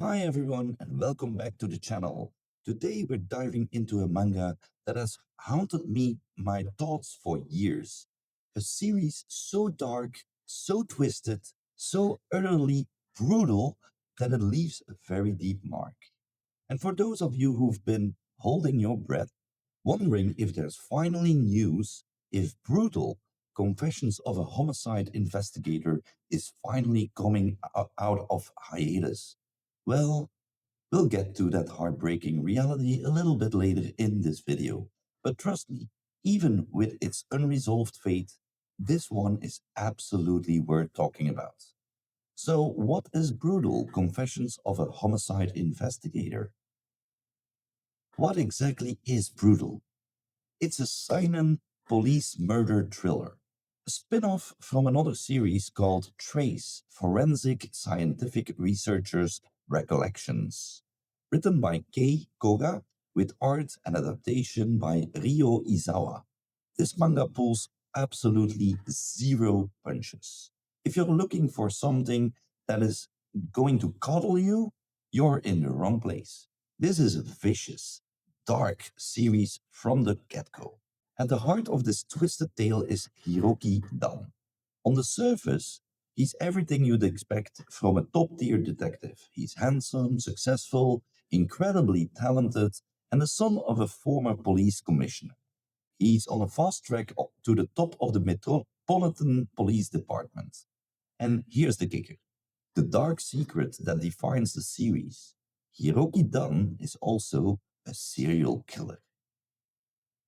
Hi everyone and welcome back to the channel. Today we're diving into a manga that has haunted my thoughts for years. A series so dark, so twisted, so utterly brutal that it leaves a very deep mark. And for those of you who've been holding your breath, wondering if there's finally news, if Brutal Confessions of a Homicide Investigator is finally coming out of hiatus. Well, we'll get to that heartbreaking reality a little bit later in this video. But trust me, even with its unresolved fate, this one is absolutely worth talking about. So, what is Brutal Confessions of a Homicide Investigator? What exactly is Brutal? It's a Seinen police murder thriller, a spin off from another series called Trace Forensic Scientific Researchers' Recollections. Written by Kei Koga with art and adaptation by Ryo Izawa. This manga pulls absolutely zero punches. If you're looking for something that is going to coddle you, you're in the wrong place. This is a vicious, dark series from the get go. At the heart of this twisted tale is Hiroki Dan. On the surface, he's everything you'd expect from a top tier detective. He's handsome, successful, incredibly talented, and the son of a former police commissioner. He's on a fast track to the top of the Metropolitan Police Department. And here's the kicker, the dark secret that defines the series. Hiroki Dan is also a serial killer.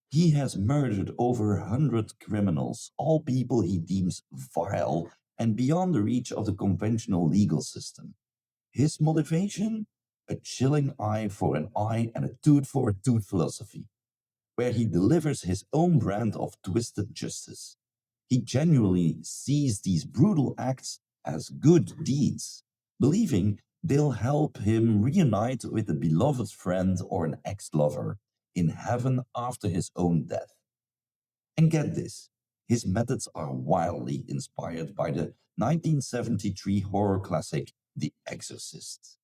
He has murdered over 100 criminals, all people he deems vile and beyond the reach of the conventional legal system. His motivation? A chilling eye for an eye and a tooth for a tooth philosophy, where he delivers his own brand of twisted justice. He genuinely sees these brutal acts as good deeds, believing they'll help him reunite with a beloved friend or an ex lover in heaven after his own death. And get this, his methods are wildly inspired by the 1973 horror classic The Exorcist.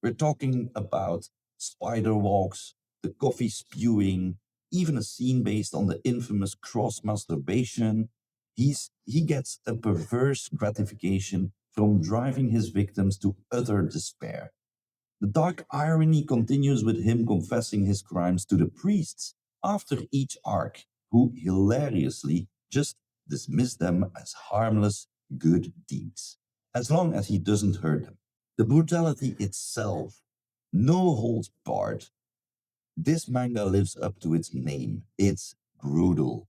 We're talking about spider walks, the coffee spewing, even a scene based on the infamous cross masturbation. He gets a perverse gratification from driving his victims to utter despair. The dark irony continues with him confessing his crimes to the priests after each arc, who hilariously just dismiss them as harmless good deeds, as long as he doesn't hurt them. The brutality itself, no holds barred. This manga lives up to its name. It's brutal.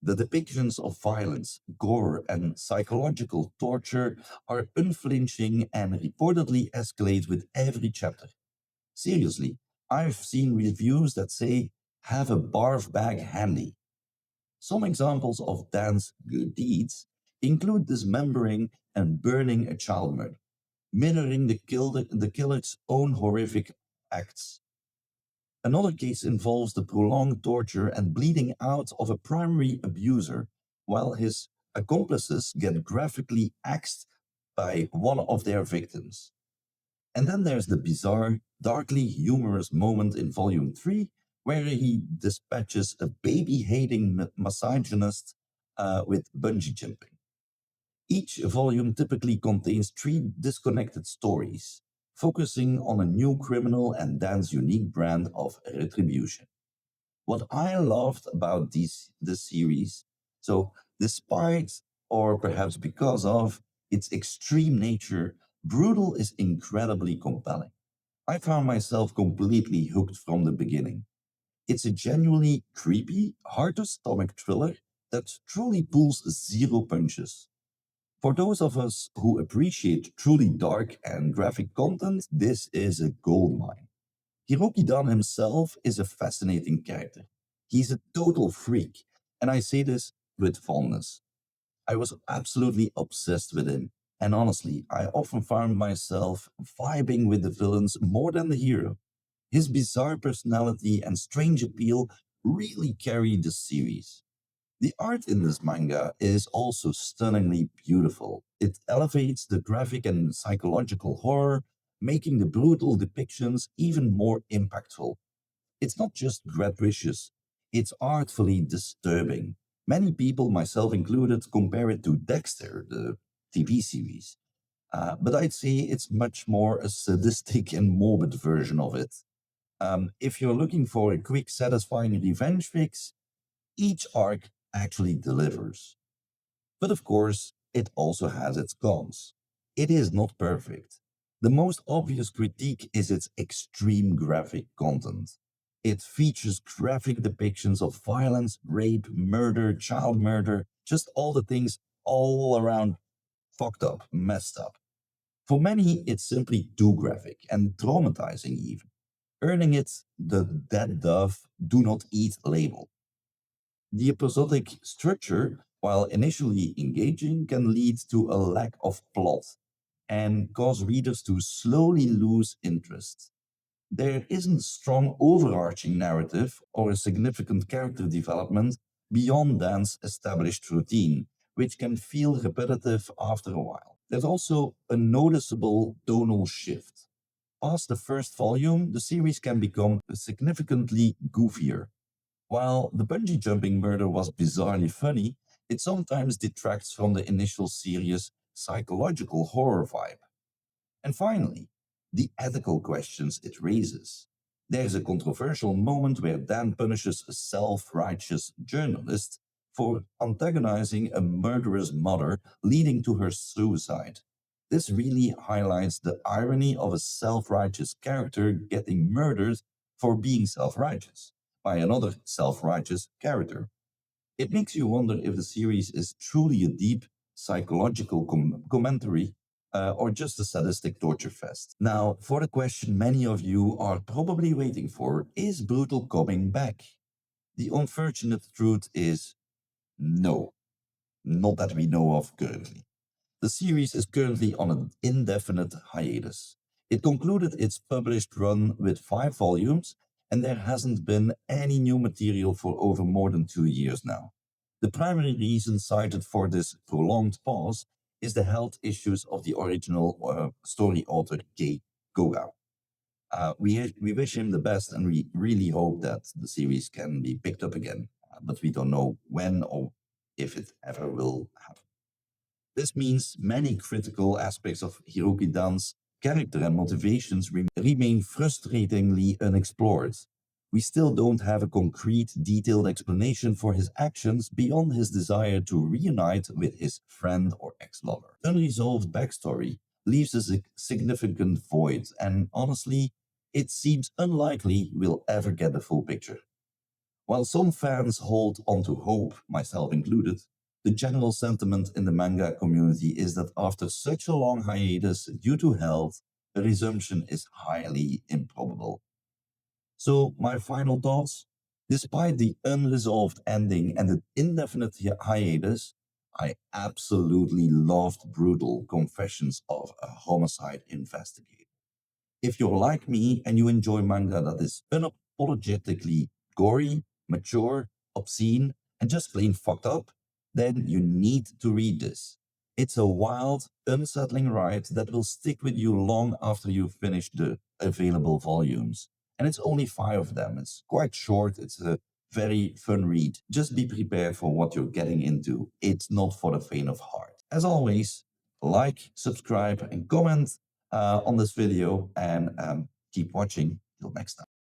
The depictions of violence, gore, and psychological torture are unflinching and reportedly escalate with every chapter. Seriously, I've seen reviews that say, have a barf bag handy. Some examples of Dan's good deeds include dismembering and burning a child murder, mirroring the killer's own horrific acts. Another case involves the prolonged torture and bleeding out of a primary abuser, while his accomplices get graphically axed by one of their victims. And then there's the bizarre, darkly humorous moment in Volume 3 where he dispatches a baby hating misogynist with bungee jumping. Each volume typically contains three disconnected stories, focusing on a new criminal and Dan's unique brand of retribution. What I loved about this series, so despite or perhaps because of its extreme nature, Brutal is incredibly compelling. I found myself completely hooked from the beginning. It's a genuinely creepy, hard to stomach thriller that truly pulls zero punches. For those of us who appreciate truly dark and graphic content, this is a goldmine. Hiroki Dan himself is a fascinating character. He's a total freak, and I say this with fondness. I was absolutely obsessed with him, and honestly, I often found myself vibing with the villains more than the hero. His bizarre personality and strange appeal really carry the series. The art in this manga is also stunningly beautiful. It elevates the graphic and psychological horror making the brutal depictions even more impactful. It's not just gratuitous, it's artfully disturbing. Many people, myself included, compare it to Dexter, the TV series. But I'd say it's much more a sadistic and morbid version of it. If you're looking for a quick, satisfying revenge fix, each arc actually delivers. But of course, it also has its cons. It is not perfect. The most obvious critique is its extreme graphic content. It features graphic depictions of violence, rape, murder, child murder, just all the things all around fucked up, messed up. For many, it's simply too graphic and traumatizing, even, earning it the dead dove, do not eat label. The episodic structure, while initially engaging, can lead to a lack of plot and cause readers to slowly lose interest. There isn't strong overarching narrative or a significant character development beyond Dan's established routine, which can feel repetitive after a while. There's also a noticeable tonal shift. Past the first volume, the series can become significantly goofier. While the bungee jumping murder was bizarrely funny, it sometimes detracts from the initial serious psychological horror vibe. And finally, the ethical questions it raises. There's a controversial moment where Dan punishes a self righteous journalist for antagonizing a murderous mother, leading to her suicide. This really highlights the irony of a self righteous character getting murdered for being self righteous by another self righteous character. It makes you wonder if the series is truly a deep psychological commentary or just a sadistic torture fest. Now, for the question many of you are probably waiting for, is Brutal coming back? The unfortunate truth is no, not that we know of currently. The series is currently on an indefinite hiatus. It concluded its published run with 5 volumes, and there hasn't been any new material for over more than 2 years now. The primary reason cited for this prolonged pause is the health issues of the original story author Kei Koga. We wish him the best, and we really hope that the series can be picked up again, but we don't know when or if it ever will happen. This means many critical aspects of Hiroki Dan's character and motivations remain frustratingly unexplored. We still don't have a concrete, detailed explanation for his actions beyond his desire to reunite with his friend or ex lover. Unresolved backstory leaves a significant void, and honestly, it seems unlikely we'll ever get the full picture. While some fans hold onto hope, myself included, the general sentiment in the manga community is that after such a long hiatus due to health, a resumption is highly improbable. So, my final thoughts: despite the unresolved ending and the indefinite hiatus, I absolutely loved Brutal Confessions of a Homicide Investigator. If you're like me and you enjoy manga that is unapologetically gory, mature, obscene, and just plain fucked up, then you need to read this. It's a wild, unsettling ride that will stick with you long after you've finished the available volumes. And it's only 5 of them. It's quite short. It's a very fun read. Just be prepared for what you're getting into. It's not for the faint of heart. As always, like, subscribe, and comment on this video, and keep watching. Till next time.